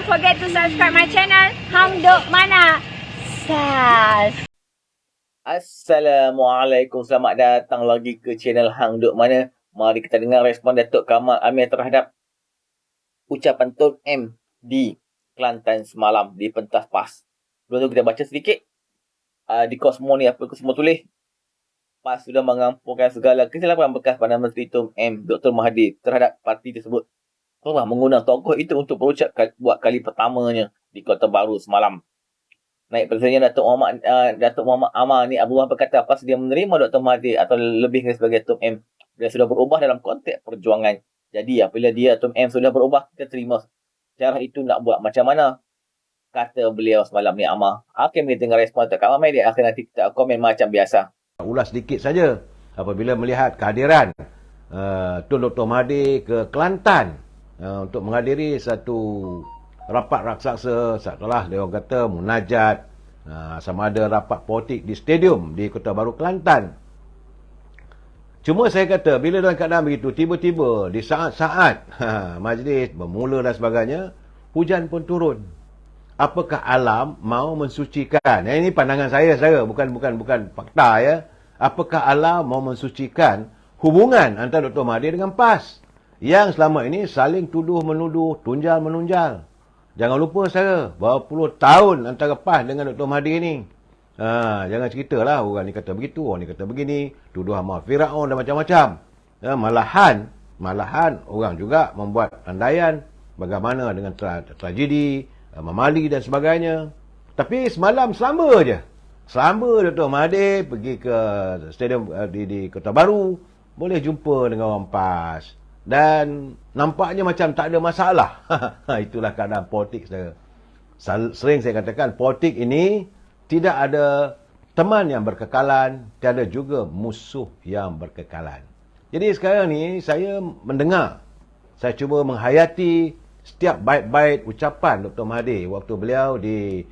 forget to subscribe my channel Hang Duk Mana. Sas. Assalamualaikum, selamat datang lagi ke channel Hang Duk Mana. Mari kita dengar respon Datuk Kamal Amir terhadap ucapan Tun M di Kelantan semalam di pentas PAS. Sebelum tu kita baca sedikit di Cosmo ni apa Cosmo tulis. PAS sudah mengampunkan segala kesilapan bekas Perdana Menteri Tun M Dr. Mahathir terhadap parti tersebut. Telah mengundang tokoh itu untuk berucap buat kali pertamanya di Kota Baru semalam. Naib Presiden Datuk Muhammad Amar ni Abdullah berkata PAS dia menerima Dr. Mahathir atau lebih sebagai Tun M. Dia sudah berubah dalam konteks perjuangan. Jadi apabila dia Tun M sudah berubah, kita terima. Cara itu nak buat macam mana? Kata beliau semalam ni Amar. Akhir kita dengar respon Datuk Kamal Amir. Akhir nanti kita komen macam biasa. Ulas sedikit saja apabila melihat kehadiran Tun Dr. Mahathir ke Kelantan untuk menghadiri satu rapat raksasa, setelah dia orang kata munajat, sama ada rapat politik di stadium di Kota Baru Kelantan. Cuma saya kata bila dalam keadaan begitu, tiba-tiba di saat-saat majlis bermula dan sebagainya, hujan pun turun. Apakah alam mau mensucikan? Ini pandangan saya bukan fakta ya. Apakah alam mau mensucikan hubungan antara Dr. Mahathir dengan PAS yang selama ini saling tuduh-menuduh, tunjal-menunjal? Jangan lupa saya, berapa puluh tahun antara PAS dengan Dr. Mahathir ni. Jangan ceritalah orang ni kata begitu, orang ni kata begini, tuduh amal Firaun dan macam-macam. Malahan orang juga membuat andaian bagaimana dengan tragedi Memali dan sebagainya. Tapi semalam selamba je. Selamba Dr. Mahathir pergi ke stadium di Kota Baru, boleh jumpa dengan orang PAS. Dan nampaknya macam tak ada masalah. Itulah keadaan politik saya. Sering saya katakan, politik ini tidak ada teman yang berkekalan, tiada juga musuh yang berkekalan. Jadi sekarang ni saya mendengar, saya cuba menghayati setiap bait-bait ucapan Dr. Mahathir waktu beliau di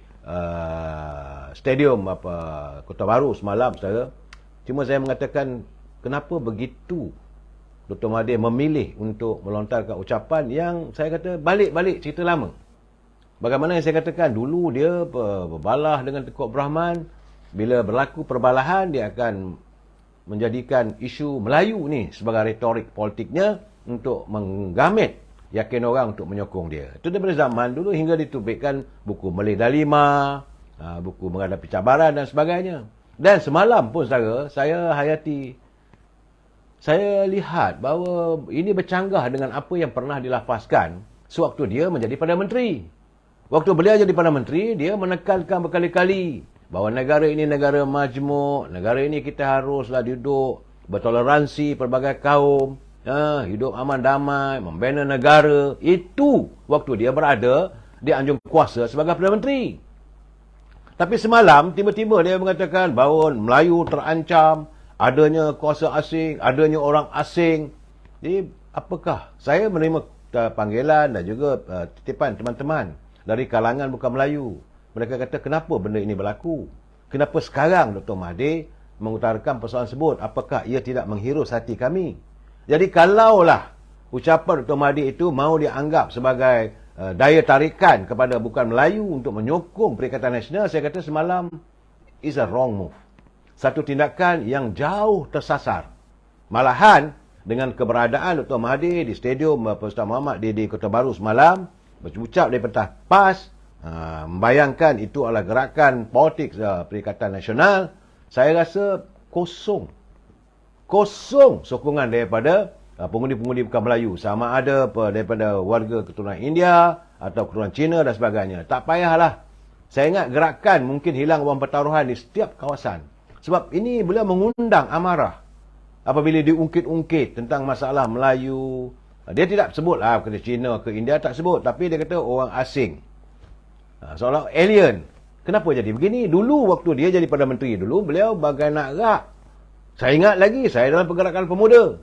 stadium Kota Baru semalam saya. Cuma saya mengatakan, kenapa begitu Dr. Mahathir memilih untuk melontarkan ucapan yang saya kata balik-balik cerita lama. Bagaimana yang saya katakan, dulu dia berbalah dengan Tengku Abdul Rahman. Bila berlaku perbalahan, dia akan menjadikan isu Melayu ni sebagai retorik politiknya untuk menggamit yakin orang untuk menyokong dia. Itu daripada zaman dulu hingga diterbitkan buku Melih Dalima, buku Menghadapi Cabaran dan sebagainya. Dan semalam pun saya hayati, saya lihat bahawa ini bercanggah dengan apa yang pernah dilafazkan sewaktu dia menjadi Perdana Menteri. Waktu beliau jadi Perdana Menteri, dia menekankan berkali-kali bahawa negara ini negara majmuk, negara ini kita haruslah duduk bertoleransi pelbagai kaum, hidup aman damai, membina negara. Itu waktu dia berada di anjung kuasa sebagai Perdana Menteri. Tapi semalam tiba-tiba dia mengatakan bahawa Melayu terancam, adanya kuasa asing, adanya orang asing. Jadi apakah saya menerima panggilan dan juga titipan teman-teman dari kalangan bukan Melayu. Mereka kata, kenapa benda ini berlaku? Kenapa sekarang Dr. Mahathir mengutarakan persoalan tersebut? Apakah ia tidak menghirus hati kami? Jadi kalaulah ucapan Dr. Mahathir itu mau dianggap sebagai daya tarikan kepada bukan Melayu untuk menyokong Perikatan Nasional, saya kata semalam is a wrong move. Satu tindakan yang jauh tersasar. Malahan dengan keberadaan Dr. Mahathir di stadium Sultan Muhammad di Kota Baru semalam, berucap di pentas PAS, membayangkan itu adalah gerakan politik Perikatan Nasional, saya rasa kosong sokongan daripada pengundi-pengundi bukan Melayu, sama ada daripada warga keturunan India atau keturunan Cina dan sebagainya. Tak payahlah. Saya ingat gerakan mungkin hilang wang pertaruhan di setiap kawasan. Sebab ini beliau mengundang amarah apabila diungkit-ungkit tentang masalah Melayu. Dia tidak sebutlah kena Cina ke India, tak sebut. Tapi dia kata orang asing. Seolah alien. Kenapa jadi begini? Dulu waktu dia jadi Perdana Menteri dulu, beliau bagai nak rak. Saya ingat lagi, saya dalam pergerakan pemuda.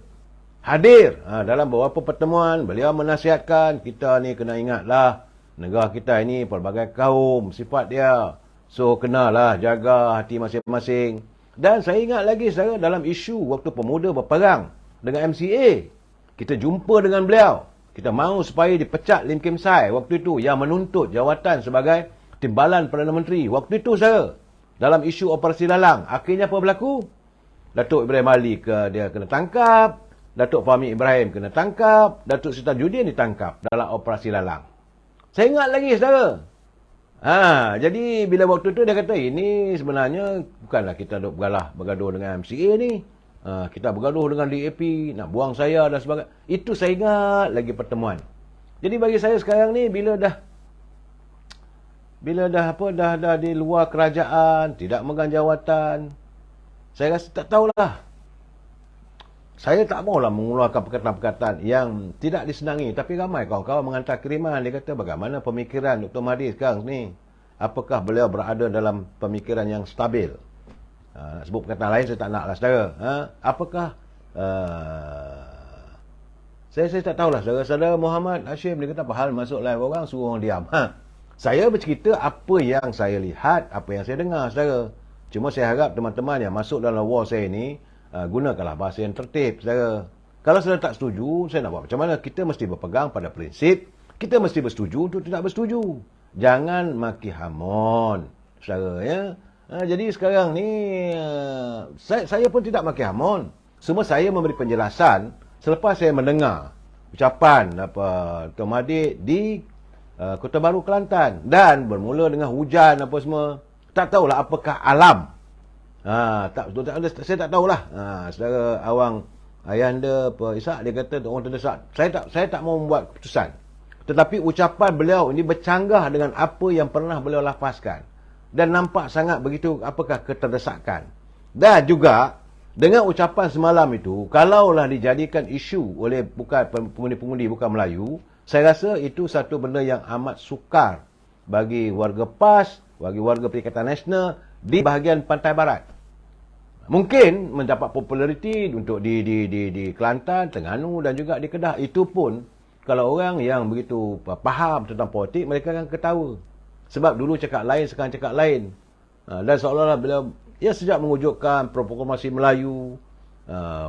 Hadir dalam beberapa pertemuan, beliau menasihatkan kita ni kena ingatlah negara kita ini pelbagai kaum sifat dia. So kenalah jaga hati masing-masing. Dan saya ingat lagi dalam isu waktu pemuda berperang dengan MCA. Kita jumpa dengan beliau. Kita mahu supaya dipecat Lim Kim Sai waktu itu yang menuntut jawatan sebagai Timbalan Perdana Menteri. Waktu itu saya dalam isu operasi lalang. Akhirnya apa berlaku? Datuk Ibrahim Ali dia kena tangkap. Datuk Fahmi Ibrahim kena tangkap. Datuk Sri Tajudin ditangkap dalam operasi lalang. Saya ingat lagi, saudara. Jadi bila waktu itu dia kata, ini sebenarnya bukanlah kita duk bergaduh dengan MCA ni. Kita bergaduh dengan DAP, nak buang saya dan sebagainya. Itu saya ingat lagi pertemuan. Jadi bagi saya sekarang ni, bila dah di luar kerajaan, tidak megang jawatan, saya rasa tak tahulah. Saya tak maulah mengeluarkan perkataan-perkataan yang tidak disenangi. Tapi ramai kawan-kawan mengantar kiriman. Dia kata, bagaimana pemikiran Dr. Mahathir sekarang ni? Apakah beliau berada dalam pemikiran yang stabil? Nak sebut perkataan lain, saya tak naklah, saudara. Apakah... Saya tak tahulah, saudara Muhammad Hashim, dia kata, apa hal masuk live orang, suruh orang diam. Saya bercerita apa yang saya lihat, apa yang saya dengar, saudara. Cuma saya harap teman-teman yang masuk dalam wall saya ni, gunakanlah bahasa yang tertib, saudara. Kalau saudara tak setuju, saya nak buat macam mana? Kita mesti berpegang pada prinsip. Kita mesti bersetuju untuk tidak bersetuju. Jangan maki hamon, saudara, ya. Jadi sekarang ni, saya pun tidak maki hamon. Semua saya memberi penjelasan selepas saya mendengar ucapan Dr. Mahathir di Kota Baru, Kelantan. Dan bermula dengan hujan apa semua. Tak tahulah apakah alam. Saya tak tahulah. Saudara Awang Ayahanda Ishak, dia kata orang terdesak. Saya tak mau membuat keputusan. Tetapi ucapan beliau ini bercanggah dengan apa yang pernah beliau lafazkan. Dan nampak sangat begitu apakah keterdesakan. Dan juga dengan ucapan semalam itu, kalaulah dijadikan isu oleh bukan pengundi-pengundi bukan Melayu, saya rasa itu satu benda yang amat sukar bagi warga PAS, bagi warga Perikatan Nasional di bahagian pantai barat. Mungkin mendapat populariti untuk di Kelantan, Terengganu dan juga di Kedah. Itu pun kalau orang yang begitu faham tentang politik, mereka akan ketawa. Sebab dulu cakap lain, sekarang cakap lain. Dan seolah-olah beliau sejak mewujudkan proklamasi Melayu,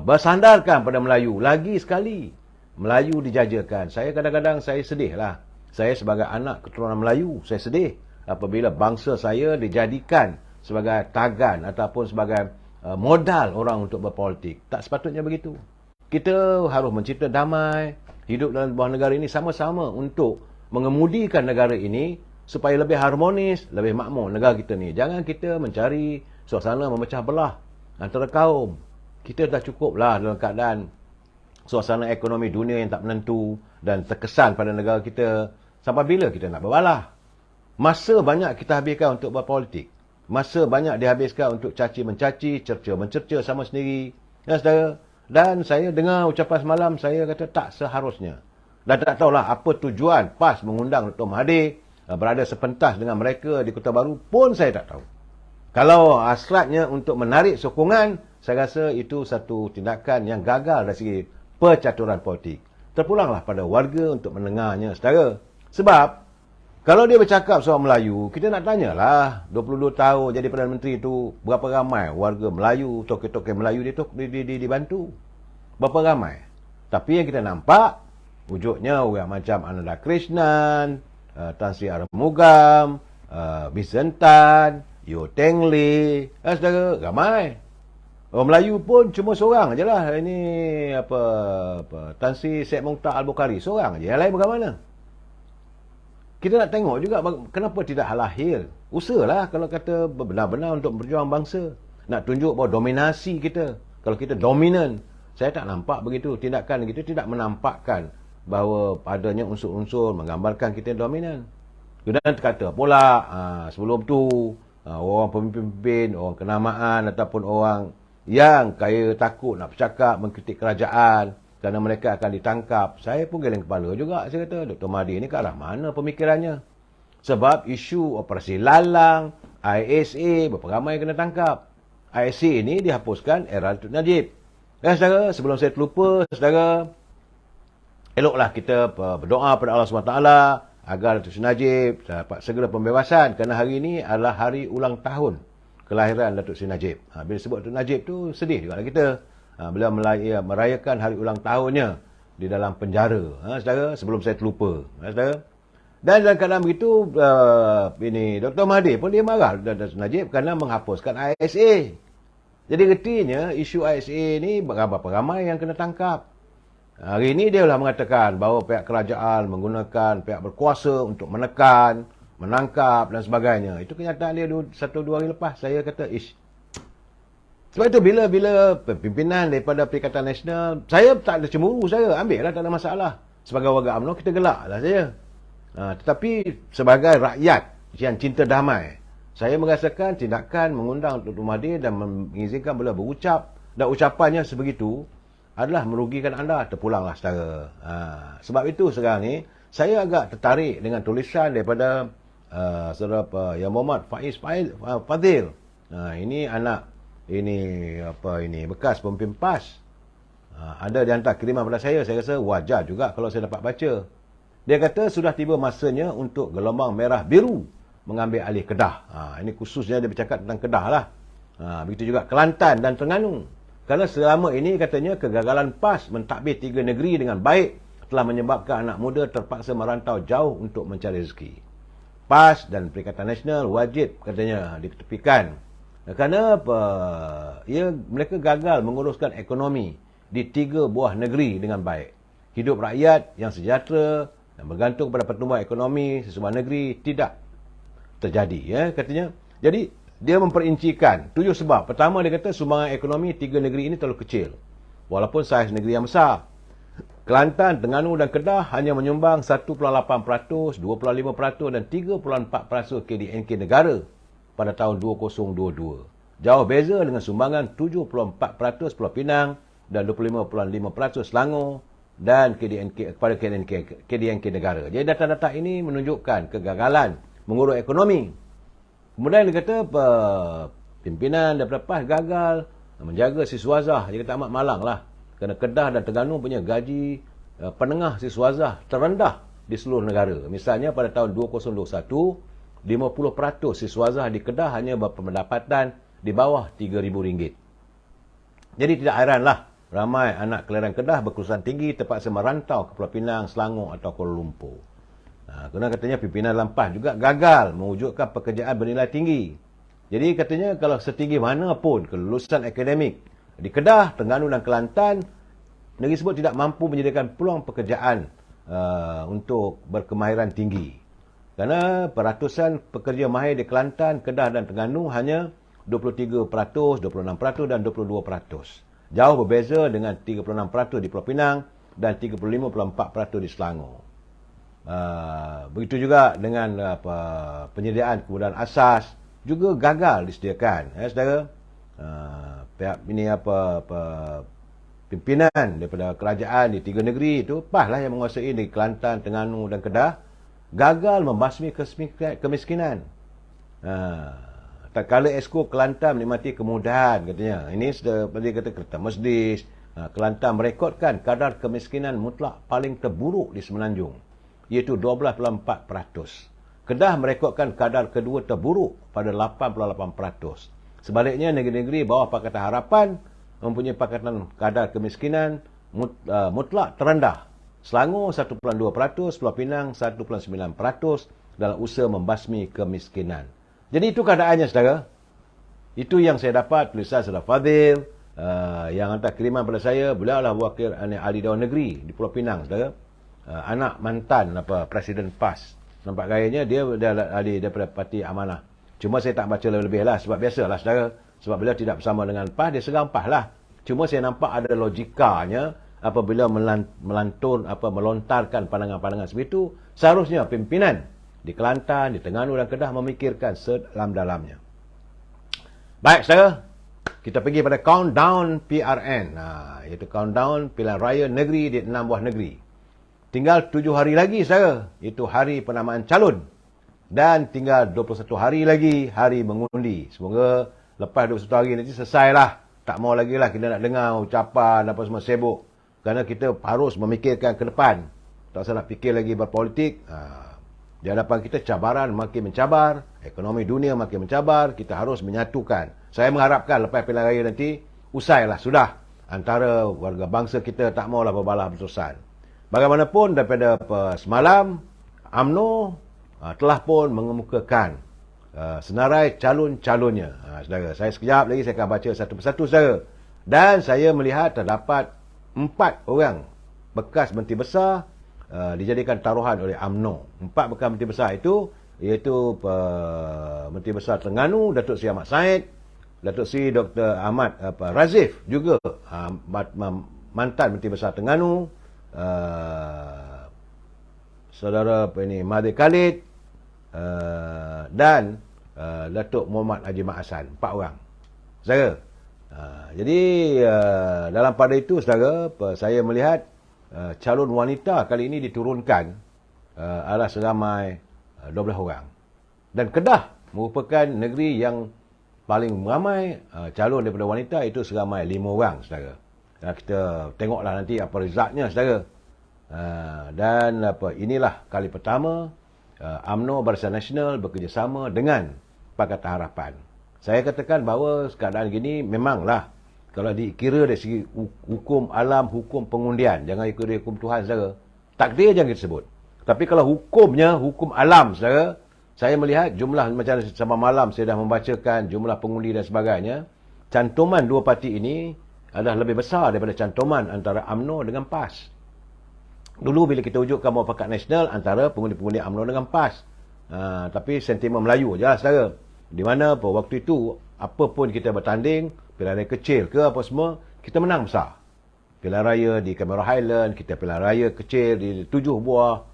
bersandarkan pada Melayu. Lagi sekali, Melayu dijajakan. Saya kadang-kadang saya sedih lah. Saya sebagai anak keturunan Melayu, saya sedih apabila bangsa saya dijadikan sebagai tagan ataupun sebagai modal orang untuk berpolitik. Tak sepatutnya begitu. Kita harus mencipta damai, hidup dalam sebuah negara ini sama-sama untuk mengemudikan negara ini supaya lebih harmonis, lebih makmur negara kita ni. Jangan kita mencari suasana memecah belah antara kaum. Kita dah cukuplah dalam keadaan suasana ekonomi dunia yang tak menentu dan terkesan pada negara kita. Sampai bila kita nak berbalah? Masa banyak kita habiskan untuk berpolitik. Masa banyak dihabiskan untuk caci-mencaci, cerca-mencerca sama sendiri. Ya, saudara. Dan saya dengar ucapan semalam, saya kata tak seharusnya. Dan tak tahulah apa tujuan PAS mengundang Dr. Mahathir berada sepentas dengan mereka di Kota Baru pun saya tak tahu. Kalau hasratnya untuk menarik sokongan, saya rasa itu satu tindakan yang gagal dari segi percaturan politik. Terpulanglah pada warga untuk mendengarnya, saudara. Sebab kalau dia bercakap soal Melayu, kita nak tanyalah 22 tahun jadi Perdana Menteri itu berapa ramai warga Melayu, tokoh-tokoh Melayu dibantu. Berapa ramai. Tapi yang kita nampak wujudnya orang macam Ananda Krishnan, Tan Sri Arumugam, Vincent Tan, Yeo Teng Lee, saudara, ramai. Orang Melayu pun cuma seorang je lah. Ini Tan Sri Syed Mukhtar Al-Bukhari, seorang je. Yang lain bagaimana? Kita nak tengok juga kenapa tidak lahir. Usahalah kalau kata benar-benar untuk berjuang bangsa. Nak tunjuk bahawa dominasi kita. Kalau kita dominan, saya tak nampak begitu. Tindakan kita tidak menampakkan bahawa adanya unsur-unsur menggambarkan kita dominan. Dan kata pula sebelum tu orang pemimpin-pemimpin, orang kenamaan ataupun orang yang kaya takut nak bercakap mengkritik kerajaan kerana mereka akan ditangkap. Saya pun geleng kepala juga. Saya kata Dr. Mahathir ni ke arah mana pemikirannya? Sebab isu operasi lalang, ISA, berapa ramai kena tangkap. ISA ini dihapuskan era Datuk Najib. Dan saudara, sebelum saya terlupa, saudara, eloklah kita berdoa pada Allah SWT agar Datuk Seri Najib dapat segera pembebasan. Kerana hari ini adalah hari ulang tahun kelahiran Datuk Seri Najib. Bila sebut Datuk Najib tu sedih juga lah kita. Beliau merayakan hari ulang tahunnya di dalam penjara. Saudara, sebelum saya terlupa. Saudara. Dan dalam keadaan begitu, ini Dr. Mahathir pun dia marah Dr. Najib kerana menghapuskan ISA. Jadi artinya isu ISA ni berapa ramai yang kena tangkap. Hari ini dia lah mengatakan bahawa pihak kerajaan menggunakan pihak berkuasa untuk menekan, menangkap dan sebagainya. Itu kenyataan dia 1-2 hari lepas. Saya kata, sebab itu bila pimpinan daripada Perikatan Nasional, saya tak ada cemburu, saya ambil lah, tak ada masalah. Sebagai warga UMNO, kita gelak lah saya. Tetapi sebagai rakyat yang cinta damai, saya merasakan tindakan mengundang Dr. Mahathir dan mengizinkan beliau berucap, dan ucapannya sebegitu adalah merugikan anda, terpulanglah saudara. Sebab itu sekarang ni, saya agak tertarik dengan tulisan daripada saudara Yang Muhammad Faiz Fadil. Ini anak, ini bekas pemimpin PAS. Ada di antara kiriman pada saya rasa wajar juga kalau saya dapat baca. Dia kata sudah tiba masanya untuk gelombang merah biru mengambil alih Kedah. Ini khususnya dia bercakap tentang Kedah lah. Begitu juga Kelantan dan Terengganu. Kerana selama ini katanya kegagalan PAS mentadbir 3 negeri dengan baik telah menyebabkan anak muda terpaksa merantau jauh untuk mencari rezeki. PAS dan Perikatan Nasional wajib katanya diketepikan. Kerana mereka gagal menguruskan ekonomi di 3 buah negeri dengan baik. Hidup rakyat yang sejahtera dan bergantung pada pertumbuhan ekonomi sesebuah negeri tidak terjadi, katanya. Jadi dia memperincikan 7 sebab. Pertama, dia kata sumbangan ekonomi 3 negeri ini terlalu kecil walaupun saiz negeri yang besar. Kelantan, Terengganu dan Kedah hanya menyumbang 1.8%, 2.5% dan 3.4% KDNK negara pada tahun 2022. Jauh beza dengan sumbangan 74% Pulau Pinang dan 25.5% Selangor dan KDNK kepada KDNK negara. Jadi data-data ini menunjukkan kegagalan mengurus ekonomi. Kemudian dia kata pimpinan daripada PAS gagal menjaga siswazah. Dia kata amat malang lah. Kerana Kedah dan Terengganu punya gaji penengah siswazah terendah di seluruh negara. Misalnya pada tahun 2021, 50% siswazah di Kedah hanya berpendapatan di bawah RM3,000. Jadi tidak heranlah ramai anak kelahiran Kedah berkelulusan tinggi terpaksa merantau ke Pulau Pinang, Selangor atau Kuala Lumpur. Kerana katanya pimpinan Lampah juga gagal mewujudkan pekerjaan bernilai tinggi. Jadi katanya kalau setinggi mana pun kelulusan akademik di Kedah, Terengganu dan Kelantan, negeri sebut tidak mampu menyediakan peluang pekerjaan untuk berkemahiran tinggi. Kerana peratusan pekerja mahir di Kelantan, Kedah dan Terengganu hanya 23%, 26% dan 22%. Jauh berbeza dengan 36% di Pulau Pinang dan 35.4% di Selangor. Begitu juga dengan penyediaan kemudahan asas juga gagal disediakan. Saudara, pihak ini pimpinan daripada kerajaan di 3 negeri itu, PAS lah yang menguasai di Kelantan, Terengganu dan Kedah, gagal membasmi kemiskinan. Tak kala Esko Kelantan menikmati kemudahan katanya. Ini seperti kata Kereta Mesdis, Kelantan merekodkan kadar kemiskinan mutlak paling terburuk di Semenanjung, iaitu 12.4%. Kedah merekodkan kadar kedua terburuk pada 88%. Sebaliknya, negeri-negeri bawah Pakatan Harapan mempunyai kadar kemiskinan mutlak terendah. Selangor 1.2%, Pulau Pinang 1.9% dalam usaha membasmi kemiskinan. Jadi itu keadaannya, saudara. Itu yang saya dapat tulisan saudara Fadil, yang hantar kiriman pada saya. Beliau adalah wakil ahli Dewan Negeri di Pulau Pinang, saudara. Anak mantan Presiden PAS. Nampak gayanya dia ahli daripada Parti Amanah. Cuma saya tak baca lebih lah, sebab biasalah, saudara. Sebab beliau tidak bersama dengan PAS, dia serang PAS lah. Cuma saya nampak ada logikanya apabila melontarkan pandangan-pandangan sebegitu. Seharusnya pimpinan di Kelantan, di Terengganu dan Kedah memikirkan sedalam-dalamnya. Baik, saudara. Kita pergi pada countdown PRN. Iaitu countdown pilihan raya negeri di 6 buah negeri. Tinggal 7 hari lagi, saudara. Itu hari penamaan calon. Dan tinggal 21 hari lagi hari mengundi. Semoga lepas 21 hari nanti selesailah. Tak mau lagi lah kita nak dengar ucapan apa semua sibuk. Kerana kita harus memikirkan ke depan. Tak usah nak fikir lagi berpolitik. Di hadapan kita cabaran makin mencabar. Ekonomi dunia makin mencabar. Kita harus menyatukan. Saya mengharapkan lepas pilihan raya nanti usailah sudah antara warga bangsa kita tak maulah berbalah berterusan. Bagaimanapun daripada semalam UMNO telah pun mengemukakan senarai calon-calonnya. Saudara, saya sekejap lagi saya akan baca satu persatu, saudara. Dan saya melihat terdapat 4 orang bekas Menteri Besar dijadikan taruhan oleh UMNO. 4 bekas Menteri Besar itu iaitu Menteri Besar Terengganu Datuk Seri Ahmad Said, Datuk Seri Dr. Ahmad Razif juga mantan Menteri Besar Terengganu, saudara Mahathir Khalid dan Datuk Muhammad Haji Mat Hassan. 4 orang, saudara. Jadi dalam pada itu, saudara, saya melihat calon wanita kali ini diturunkan adalah seramai 12 orang. Dan Kedah merupakan negeri yang paling ramai calon daripada wanita, itu seramai 5 orang, saudara. Kita tengoklah nanti apa resultnya, saudara. Dan inilah kali pertama UMNO Barisan Nasional bekerjasama dengan Pakatan Harapan. Saya katakan bahawa keadaan gini memanglah, kalau dikira dari segi hukum alam, hukum pengundian, jangan ikut dari hukum Tuhan, saudara. Takdir jangan kita sebut. Tapi kalau hukumnya, hukum alam, saudara, saya melihat jumlah, macam sama malam saya dah membacakan jumlah pengundi dan sebagainya, cantuman 2 parti ini adalah lebih besar daripada cantuman antara UMNO dengan PAS. Dulu bila kita wujudkan Muafakat Nasional antara pengundi-pengundi UMNO dengan PAS. Tapi sentimen Melayu je lah, saudara. Di mana waktu itu, apa pun kita bertanding, pilihan raya kecil ke apa semua, kita menang besar. Pilihan raya di Cameron Highland, kita pilihan raya kecil di 7 buah,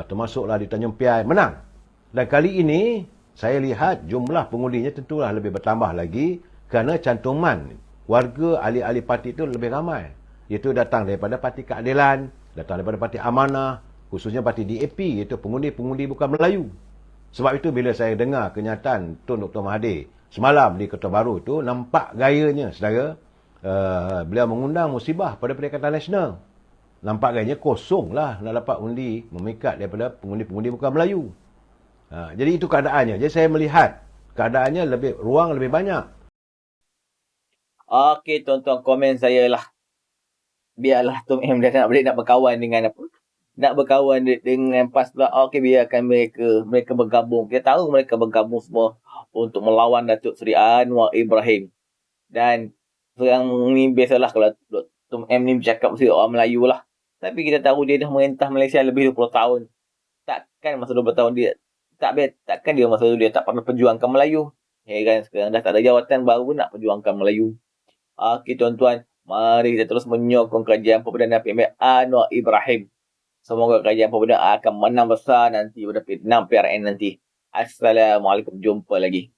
termasuklah di Tanjung Piai, menang. Dan kali ini, saya lihat jumlah pengundinya tentulah lebih bertambah lagi, kerana cantuman warga ahli-ahli parti itu lebih ramai. Iaitu datang daripada Parti Keadilan, datang daripada Parti Amanah, khususnya Parti DAP, iaitu pengundi-pengundi bukan Melayu. Sebab itu bila saya dengar kenyataan Tun Dr. Mahathir semalam di Kota Baru itu, nampak gayanya, saudara, beliau mengundang musibah pada Perikatan Nasional. Nampak gayanya kosong lah nak dapat undi memikat daripada pengundi-pengundi bukan Melayu. Jadi itu keadaannya. Jadi saya melihat keadaannya ruang lebih banyak. Okey, tuan-tuan, komen saya lah. Biarlah Tum M dah nak berkawan dengan apa? Nak berkawan dengan PAS pula. Okey, biarkan mereka bergabung. Kita tahu mereka bergabung semua untuk melawan Datuk Seri Anwar Ibrahim. Dan yang ni biasalah kalau Tum M ni bercakap mesti orang Melayu lah. Tapi kita tahu dia dah merintah Malaysia lebih 20 tahun. Takkan masa 20 tahun dia takkan dia masa dia tak pernah perjuangkan Melayu. Kan sekarang dah tak ada jawatan, baru nak perjuangkan Melayu. Okey, tuan-tuan, mari kita terus menyokong kerajaan Perdana PMK Anwar Ibrahim. Semoga kerajaan Perdana akan menang besar nanti pada 6 PRN nanti. Assalamualaikum, jumpa lagi.